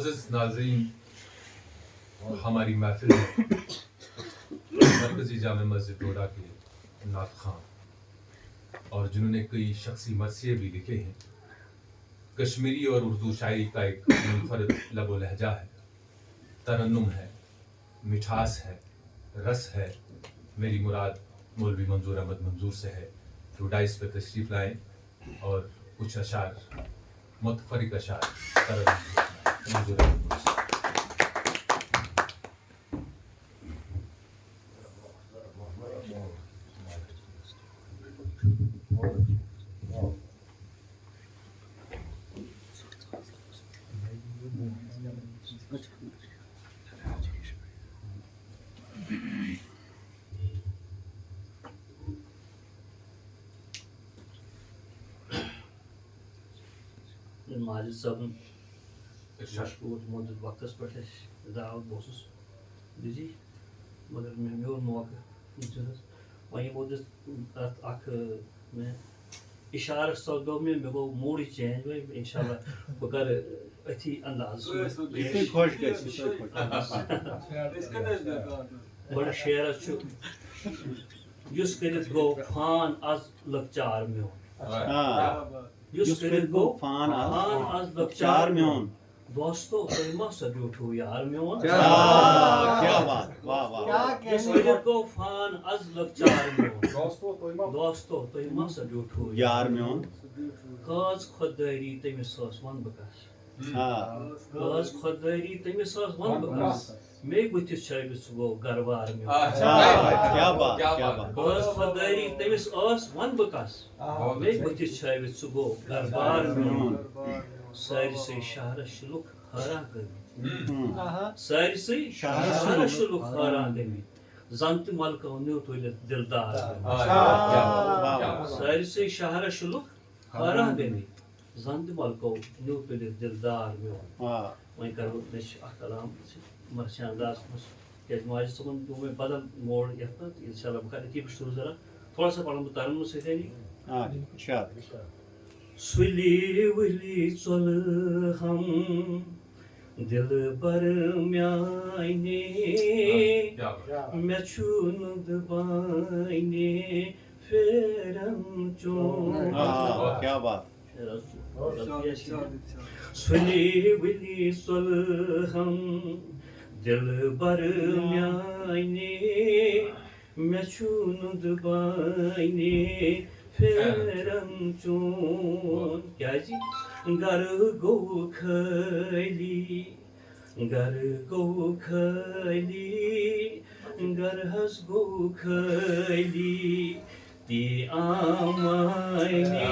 معزز ناظرین، ہماری محفل میں مرکزی جامع مسجد ڈوڈا کے نعت خواں اور جنہوں نے کئی شخصی مرثیے بھی لکھے ہیں، کشمیری اور اردو شاعری کا ایک منفرد لب و لہجہ ہے، ترنم ہے، مٹھاس ہے، رس ہے۔ میری مراد مولوی منظور احمد منظور سے ہے، جو ڈائس پہ تشریف لائیں اور کچھ اشعار، متفرق اشعار ترنم منظور احمد منظور سے۔ ماجد صٲبن مشکور تِمن دیُت وقتس پٮ۪ٹھ اَسہِ دعوت، بہٕ اوسُس بِزی مگر مےٚ میوٗل موقعہٕ وٕنۍکٮ۪ن حظ وۄنۍ یِمو دِژ اَتھ اکھ مےٚ اِشارس سپدو مےٚ گوٚو موٗڈٕے چینج وۄنۍ اِنشاء اللہ بہٕ کَرٕ أتھی اندازس منٛز بڑٕ شعر حظ چھُ: یُس کٔرِتھ گوٚو فان آز لۄکچار میون، یُس کٔرِتھ گوٚو فان آز لۄکچار میون، دوستو تُہۍ ما سا بیوٗٹھوٗ یار میون، یُس کٔرِتھ گوٚو فان آز لۄکچار میون، دوستو تُہۍ ما سا بیوٗٹھوٗ یار میون، کٲژ خۄددٲری تٔمِس ٲس وَنہٕ بہٕ کَس، کٲژ خۄددٲری تٔمِس ٲس وَنہٕ بہٕ کَس، مے بٕتھِس چھٲوِتھ سُہ گوٚو گرٕوار میون، کٲژ خۄددٲری تٔمِس ٲس وَنہٕ بہٕ کَس، مے بٕتھِس چھٲوِتھ سُہ گوٚو گرٕوار میون، سٲرسٕے شہرس چھِ لُکھ حٲران گٔمٕتۍ، سٲرسٕے شہرس چھِ لُکھ حٲران گٔمٕتۍ، زن تہِ ملکو نیوٗ تُلِتھ دِلدار، سٲرسٕے شہرس چھِ لُکھ حٲران گٔمٕتۍ، زن تہِ ملکو نیوٗ تُلِتھ دِلدار میون۔ وۄنۍ کرو مےٚ چھِ اکھ کلام مرثی انداز منٛز، تِکیٛازِ ماجد صٲبن دیُت مےٚ بدل موڑ یتھ منٛز، انشاء اللہ بہٕ کرٕ أتی پٮ۪ٹھ شروٗع ذرا تھوڑا سا پرن بہٕ ترنمہٕ سۭتۍ۔ سُلی وُلی ژۄلہٕ ہم دِلبر میانہِ، مےٚ چھُنہٕ دُبانہِ پھیرن چون، سُلی وُلی ژۄلہٕ ہم دِلبر میانہِ، مےٚ چھُنہٕ دُبانہِ پھیرن چون، کیٛازِ گرٕ گوٚو خٲلی، گرٕ گوٚو خٲلی، گرٕ حظ گوٚو خٲلی، تی آو معنی،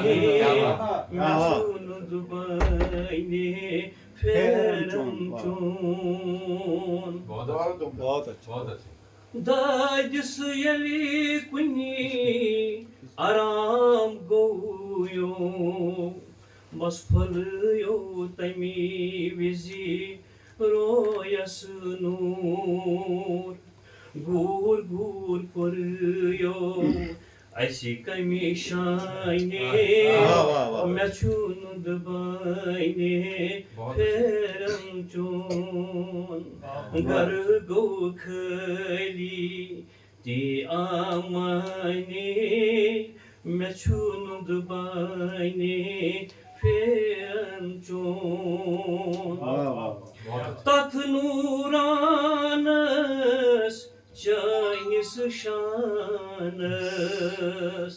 مےٚ چھُنہٕ دُبانہِ پھیرن چون، دادِس ییٚلہِ کُنہِ آرام گوٚو، بس پھٔلِیو تَمی وِزِ رویس نوٗر، گوٗر گوٗر کوٚریو اَسہِ کمہِ شانہِ، مےٚ چھُنہٕ دُبانہِ پھیرن چون، گرٕ گوٚو خٲلی، تی آو معنی، مےٚ چھُنہٕ دُبانہِ پھیرن چون، تتھ نوٗرانس چٲنِس شانس،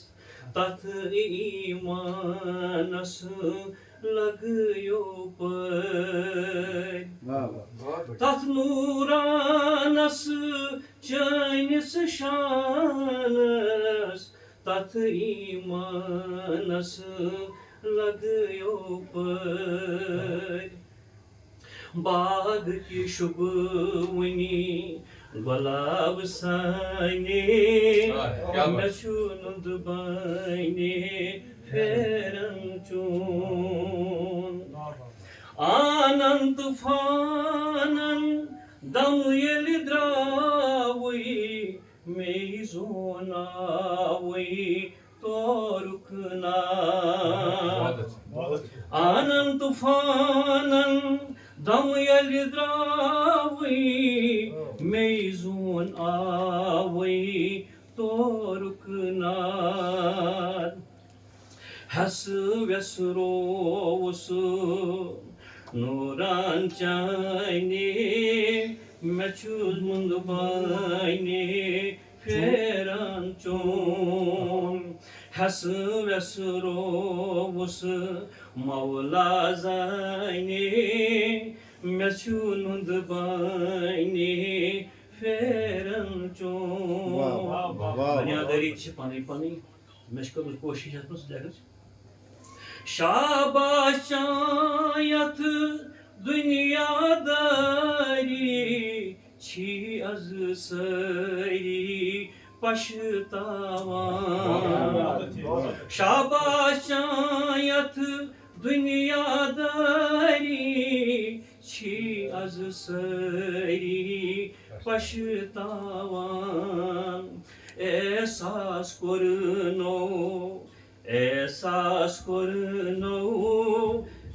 تتھ ایٖمانس لگٲیو پٲرۍ، تتھ نوٗرانس چٲنِس شانس، تتھ ایٖمانس لگٲیو پٲرۍ، باغ کہِ شُبوٕنی گۄلاب سانہِ، مےٚ چھُنہٕ دُبانہِ پھیرن چون، آنن طوفانن دم ییٚلہِ درٛاوٕے، مے زوناوٕے تورُک ناو، آنن طوفانن Dam yeli dravi meyzun avi toruknar Hasu vesrosu nuran çayni meçhul mundu bayni feran çon Hasu vesrosu mavla zayni meçhul mundu bayni feran çon Danyadari içi pani meşgul koşuş yapması lazım. Şabaş yatı dünyadari çi azı sayri başı tavan Şabaş yatı dünyadari çi azı sayri başı tavan Esas koruno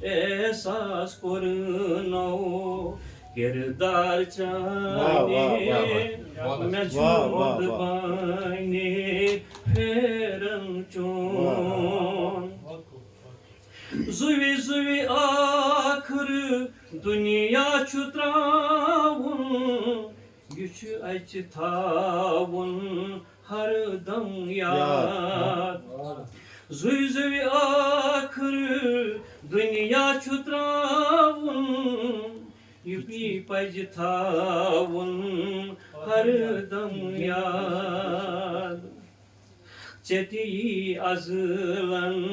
Esas koruno Girdar çayni meçhul bayni feran çon Zuvi zuvi akırı dünya çutravun Güçü açı tavun hardam yad Zuy zuy akırı dünya çutravun Yupi pacı tavun hardam yad Çeti azılan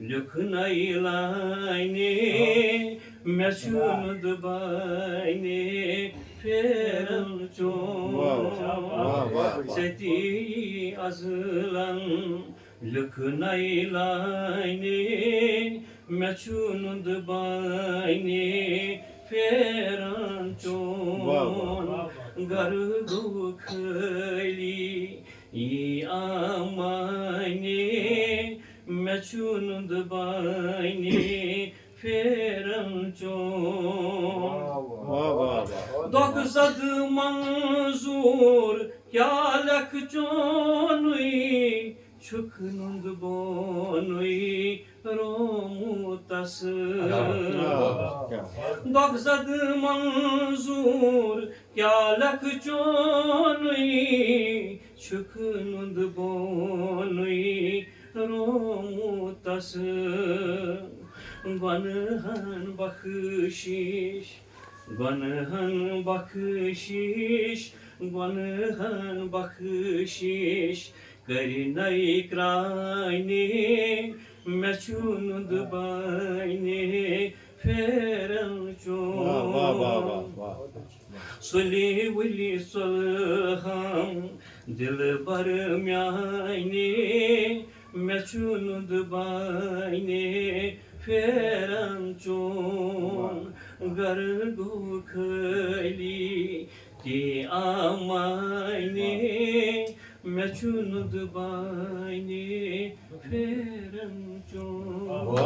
lüknaylayni Meşhud bayni feran çon Çeti azılan lüknaylayni Meçhud bayni feran çon Gargu khayli amani Meçhud bayni feran çon Dokzad manzur yalak çonui Çuknund bonui romutası Dokzad manzur yalak çonui Çuknund bonui romutası Gwanhan bakışiş Gwanhan bakışiş Gwanhan bakışiş Karinay krayni Meçhud bayni feran çon Suli vili solham Dilbar myayni Meçhud bayni feran çon Gargu khayli ki amayni Meçhud bayni feran çon